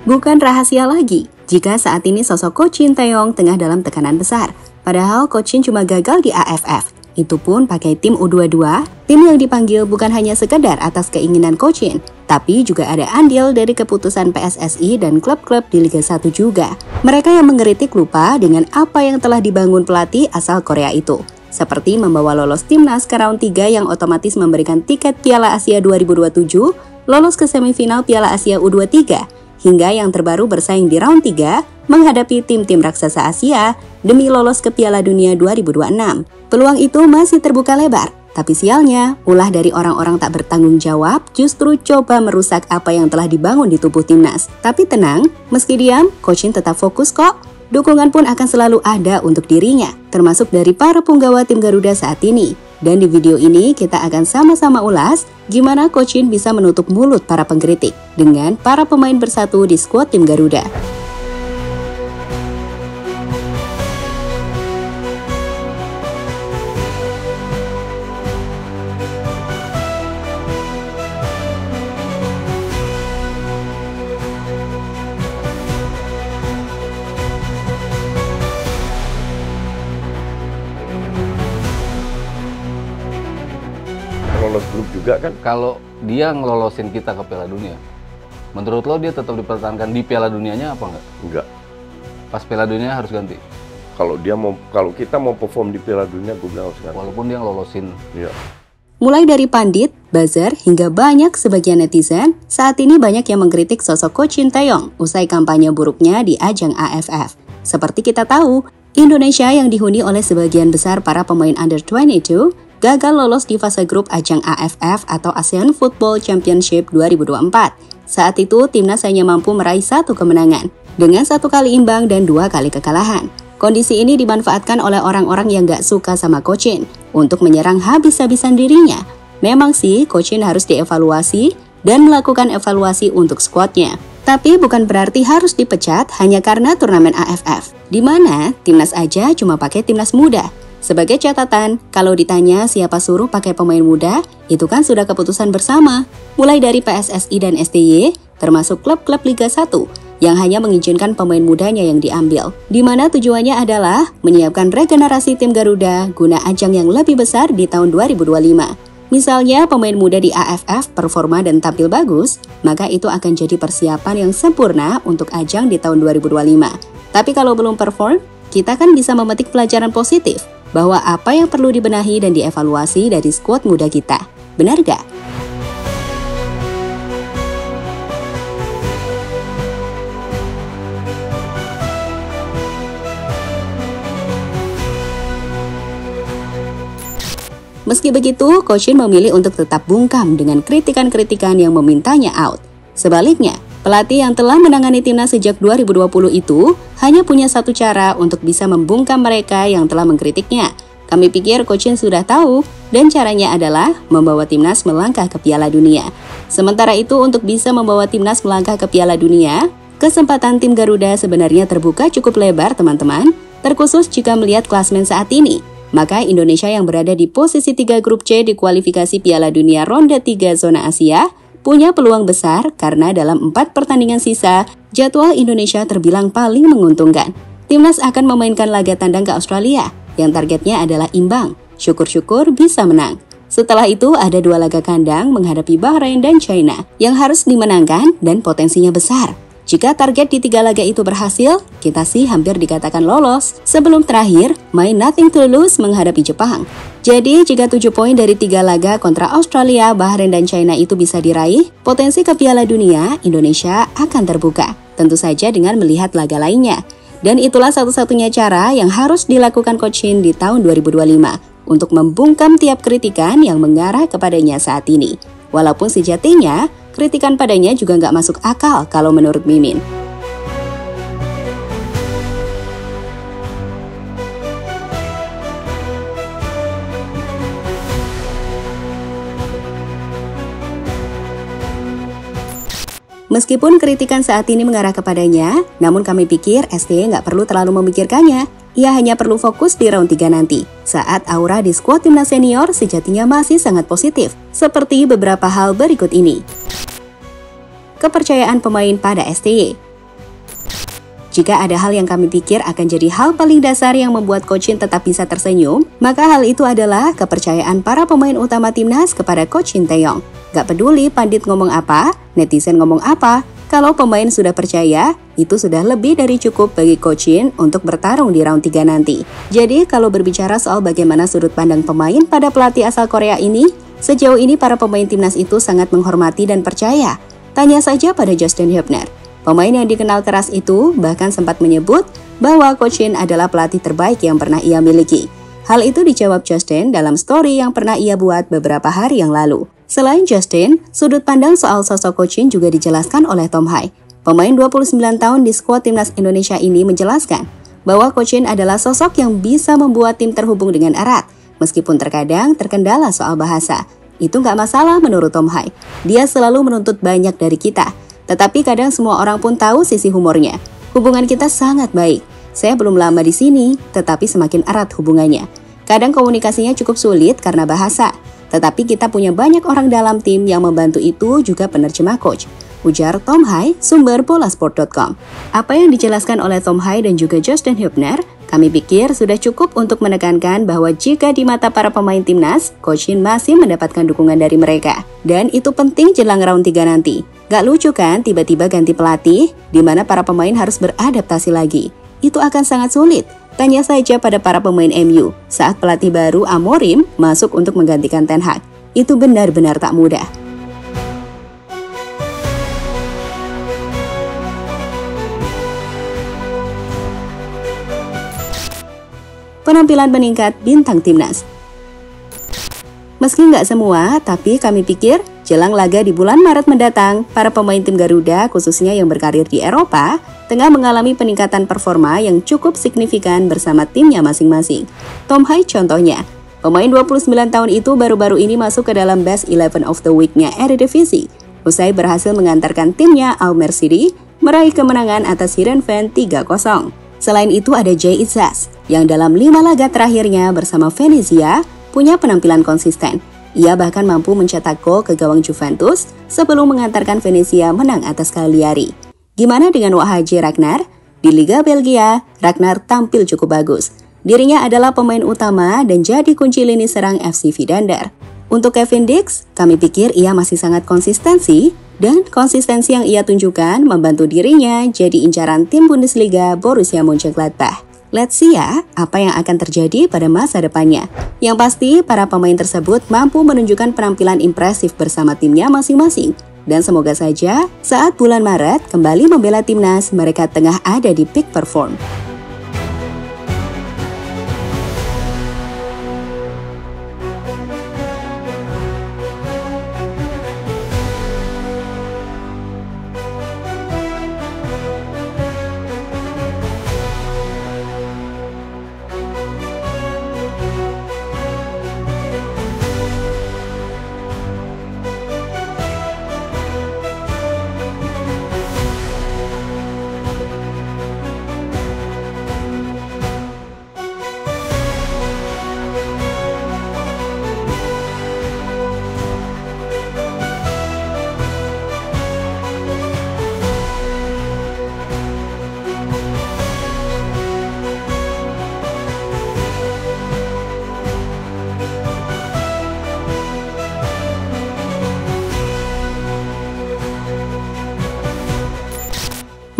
Bukan rahasia lagi jika saat ini sosok Coach Shin Tae-yong tengah dalam tekanan besar. Padahal Coach Shin cuma gagal di AFF. Itu pun pakai tim U22, tim yang dipanggil bukan hanya sekedar atas keinginan Coach Shin, tapi juga ada andil dari keputusan PSSI dan klub-klub di Liga 1 juga. Mereka yang mengkritik lupa dengan apa yang telah dibangun pelatih asal Korea itu. Seperti membawa lolos timnas ke round 3 yang otomatis memberikan tiket Piala Asia 2027, lolos ke semifinal Piala Asia U23, hingga yang terbaru bersaing di round 3 menghadapi tim-tim raksasa Asia demi lolos ke Piala Dunia 2026. Peluang itu masih terbuka lebar, tapi sialnya, ulah dari orang-orang tak bertanggung jawab justru coba merusak apa yang telah dibangun di tubuh timnas. Tapi tenang, meski diam, Coach Shin tetap fokus kok. Dukungan pun akan selalu ada untuk dirinya, termasuk dari para punggawa tim Garuda saat ini. Dan di video ini kita akan sama-sama ulas gimana Coach Shin bisa menutup mulut para pengkritik dengan para pemain bersatu di skuad tim Garuda. Lolos grup juga kan? Kalau dia ngelolosin kita ke Piala Dunia, menurut lo dia tetap dipertahankan di Piala Dunianya apa enggak? Enggak. Pas Piala Dunia harus ganti. Kalau kita mau perform di Piala Dunia, gue bilang harus ganti. Walaupun dia ngelolosin. Iya. Mulai dari pandit, buzzer, hingga banyak sebagian netizen, saat ini banyak yang mengkritik sosok Coach Shin Tae-yong usai kampanye buruknya di ajang AFF. Seperti kita tahu, Indonesia yang dihuni oleh sebagian besar para pemain under 22 gagal lolos di fase grup ajang AFF atau ASEAN Football Championship 2024. Saat itu, timnas hanya mampu meraih 1 kemenangan, dengan 1 kali imbang dan 2 kali kekalahan. Kondisi ini dimanfaatkan oleh orang-orang yang gak suka sama Coach Shin untuk menyerang habis-habisan dirinya. Memang sih, Coach Shin harus dievaluasi dan melakukan evaluasi untuk skuadnya. Tapi bukan berarti harus dipecat hanya karena turnamen AFF, di mana timnas aja cuma pakai timnas muda. Sebagai catatan, kalau ditanya siapa suruh pakai pemain muda, itu kan sudah keputusan bersama. Mulai dari PSSI dan STY, termasuk klub-klub Liga 1, yang hanya mengizinkan pemain mudanya yang diambil. Di mana tujuannya adalah menyiapkan regenerasi tim Garuda guna ajang yang lebih besar di tahun 2025. Misalnya pemain muda di AFF performa dan tampil bagus, maka itu akan jadi persiapan yang sempurna untuk ajang di tahun 2025. Tapi kalau belum perform, kita kan bisa memetik pelajaran positif bahwa apa yang perlu dibenahi dan dievaluasi dari skuad muda kita. Benar gak? Meski begitu, Coach Shin memilih untuk tetap bungkam dengan kritikan-kritikan yang memintanya out. Sebaliknya, pelatih yang telah menangani timnas sejak 2020 itu hanya punya satu cara untuk bisa membungkam mereka yang telah mengkritiknya. Kami pikir Coach Shin sudah tahu, dan caranya adalah membawa timnas melangkah ke Piala Dunia. Sementara itu, untuk bisa membawa timnas melangkah ke Piala Dunia, kesempatan tim Garuda sebenarnya terbuka cukup lebar, teman-teman, terkhusus jika melihat klasmen saat ini. Maka Indonesia yang berada di posisi 3 grup C di kualifikasi Piala Dunia ronde 3 zona Asia punya peluang besar karena dalam 4 pertandingan sisa, jadwal Indonesia terbilang paling menguntungkan. Timnas akan memainkan laga tandang ke Australia, yang targetnya adalah imbang. Syukur-syukur bisa menang. Setelah itu ada 2 laga kandang menghadapi Bahrain dan China, yang harus dimenangkan dan potensinya besar. Jika target di 3 laga itu berhasil, kita sih hampir dikatakan lolos. Sebelum terakhir, main nothing to lose menghadapi Jepang. Jadi, jika 7 poin dari 3 laga kontra Australia, Bahrain, dan China itu bisa diraih, potensi ke Piala Dunia Indonesia akan terbuka. Tentu saja dengan melihat laga lainnya. Dan itulah satu-satunya cara yang harus dilakukan Coach Shin di tahun 2025 untuk membungkam tiap kritikan yang mengarah kepadanya saat ini. Walaupun sejatinya, kritikan padanya juga nggak masuk akal kalau menurut Mimin. Meskipun kritikan saat ini mengarah kepadanya, namun kami pikir STY nggak perlu terlalu memikirkannya. Ia hanya perlu fokus di round 3 nanti, saat aura di skuad timnas senior sejatinya masih sangat positif, seperti beberapa hal berikut ini. Kepercayaan pemain pada STY. Jika ada hal yang kami pikir akan jadi hal paling dasar yang membuat Coach Shin tetap bisa tersenyum, maka hal itu adalah kepercayaan para pemain utama timnas kepada Coach Shin Tae-yong. Gak peduli pandit ngomong apa, netizen ngomong apa, kalau pemain sudah percaya, itu sudah lebih dari cukup bagi Coach Shin untuk bertarung di round 3 nanti. Jadi kalau berbicara soal bagaimana sudut pandang pemain pada pelatih asal Korea ini, sejauh ini para pemain timnas itu sangat menghormati dan percaya. Tanya saja pada Justin Hubner. Pemain yang dikenal keras itu bahkan sempat menyebut bahwa Coach Shin adalah pelatih terbaik yang pernah ia miliki. Hal itu dijawab Justin dalam story yang pernah ia buat beberapa hari yang lalu. Selain Justin, sudut pandang soal sosok Coach Shin juga dijelaskan oleh Tom Hai. Pemain 29 tahun di skuad timnas Indonesia ini menjelaskan bahwa Coach Shin adalah sosok yang bisa membuat tim terhubung dengan erat, meskipun terkadang terkendala soal bahasa. Itu nggak masalah menurut Tom Hai. Dia selalu menuntut banyak dari kita. Tetapi kadang semua orang pun tahu sisi humornya. Hubungan kita sangat baik. Saya belum lama di sini, tetapi semakin erat hubungannya. Kadang komunikasinya cukup sulit karena bahasa. Tetapi kita punya banyak orang dalam tim yang membantu itu juga penerjemah coach. Ujar Tom Hai, sumber bolasport.com. Apa yang dijelaskan oleh Tom Hai dan juga Justin Hubner, kami pikir sudah cukup untuk menekankan bahwa jika di mata para pemain timnas, Coach Shin masih mendapatkan dukungan dari mereka. Dan itu penting jelang round 3 nanti. Gak lucu kan tiba-tiba ganti pelatih, di mana para pemain harus beradaptasi lagi. Itu akan sangat sulit. Tanya saja pada para pemain MU saat pelatih baru Amorim masuk untuk menggantikan Ten Hag. Itu benar-benar tak mudah. Penampilan meningkat bintang timnas. Meski nggak semua, tapi kami pikir jelang laga di bulan Maret mendatang, para pemain tim Garuda, khususnya yang berkarir di Eropa, tengah mengalami peningkatan performa yang cukup signifikan bersama timnya masing-masing. Tom Hai contohnya, pemain 29 tahun itu baru-baru ini masuk ke dalam Best 11 of the Week-nya Eredivisie, usai berhasil mengantarkan timnya Almer City meraih kemenangan atas Heerenveen 3-0. Selain itu ada Jay Itzas, yang dalam 5 laga terakhirnya bersama Venezia punya penampilan konsisten. Ia bahkan mampu mencetak gol ke gawang Juventus sebelum mengantarkan Venezia menang atas Cagliari. Gimana dengan Wahji Ragnar? Di Liga Belgia, Ragnar tampil cukup bagus. Dirinya adalah pemain utama dan jadi kunci lini serang FC Vidander. Untuk Kevin Dix, kami pikir ia masih sangat konsistensi, dan konsistensi yang ia tunjukkan membantu dirinya jadi incaran tim Bundesliga Borussia Mönchengladbach. Let's see ya, apa yang akan terjadi pada masa depannya. Yang pasti, para pemain tersebut mampu menunjukkan penampilan impresif bersama timnya masing-masing. Dan semoga saja, saat bulan Maret kembali membela timnas, mereka tengah ada di peak perform.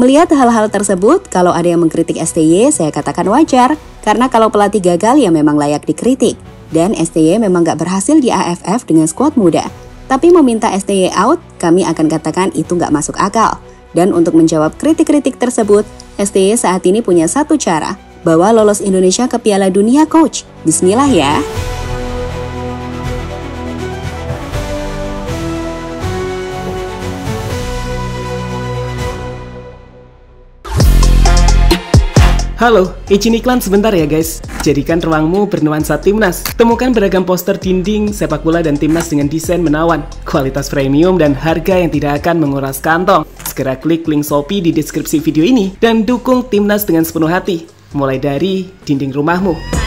Melihat hal-hal tersebut, kalau ada yang mengkritik STY, saya katakan wajar. Karena kalau pelatih gagal ya memang layak dikritik. Dan STY memang gak berhasil di AFF dengan skuad muda. Tapi meminta STY out, kami akan katakan itu gak masuk akal. Dan untuk menjawab kritik-kritik tersebut, STY saat ini punya satu cara. Bawa lolos Indonesia ke Piala Dunia, Coach. Bismillah ya. Halo, izin iklan sebentar ya guys. Jadikan ruangmu bernuansa timnas. Temukan beragam poster dinding, sepak bola dan timnas dengan desain menawan, kualitas premium dan harga yang tidak akan menguras kantong. Segera klik link Shopee di deskripsi video ini dan dukung timnas dengan sepenuh hati. Mulai dari dinding rumahmu.